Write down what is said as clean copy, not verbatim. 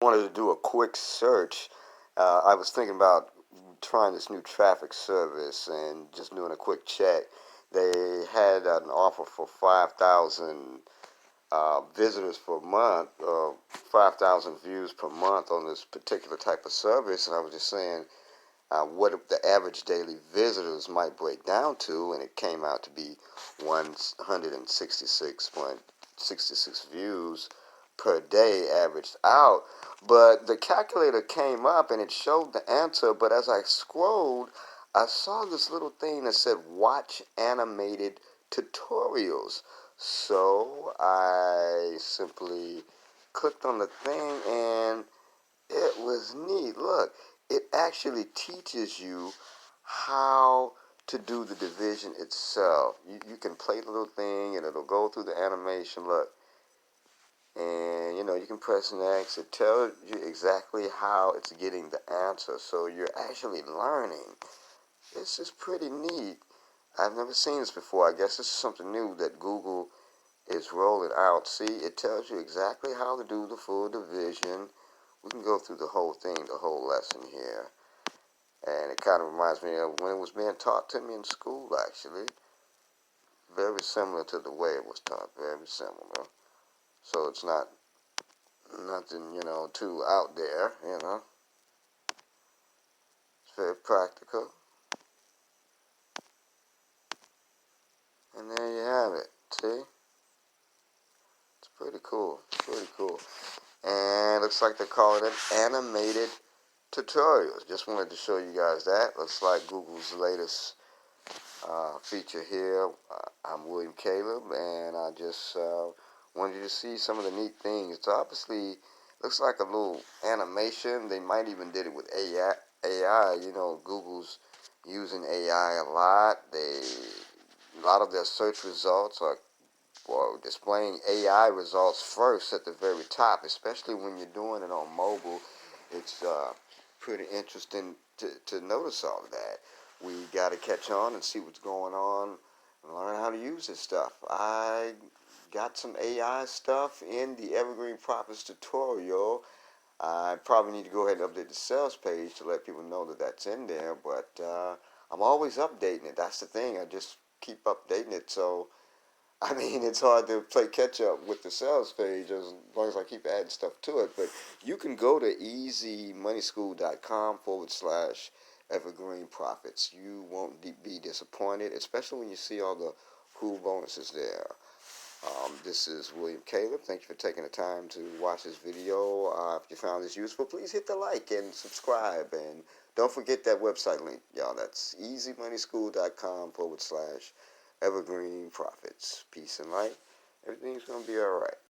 wanted to do a quick search. I was thinking about trying this new traffic service and just doing a quick check. They had an offer for 5,000 visitors per month, 5,000 views per month on this particular type of service, and I was just saying what the average daily visitors might break down to, and it came out to be 166.66 views per day averaged out. But the calculator came up and it showed the answer, but as I scrolled, I saw this little thing that said watch animated tutorials. So I simply clicked on the thing and it was neat. Look, it actually teaches you how to do the division itself. You can play the little thing and it'll go through the animation. Look, and you can press next. It tells you exactly how it's getting the answer. So you're actually learning. This is pretty neat. I've never seen this before. I guess this is something new that Google is rolling out. See, it tells you exactly how to do the full division. We can go through the whole thing, the whole lesson here. And it kind of reminds me of when it was being taught to me in school, actually. Very similar to the way it was taught. Very similar. So it's not nothing, too out there, It's very practical. And there you have it. See? It's pretty cool. Pretty cool. And looks like they call it an animated tutorials. Just wanted to show you guys that. Looks like Google's latest feature here. I'm William Caleb, and I just wanted you to see some of the neat things. It's obviously looks like a little animation. They might even did it with AI. Google's using AI a lot. A lot of their search results are displaying AI results first at the very top, especially when you're doing it on mobile. It's pretty interesting to notice all of that. We got to catch on and see what's going on and learn how to use this stuff. I got some AI stuff in the Evergreen Profits tutorial. I probably need to go ahead and update the sales page to let people know that that's in there, but I'm always updating it. That's the thing. I just keep updating it, so it's hard to play catch up with the sales page as long as I keep adding stuff to it. But you can go to easymoneyschool.com/evergreen profits. You won't be disappointed, especially when you see all the cool bonuses there. This is William Caleb. Thank you for taking the time to watch this video. If you found this useful, please hit the like and subscribe. And don't forget that website link, y'all. That's easymoneyschool.com/evergreen profits. Peace and light. Everything's going to be all right.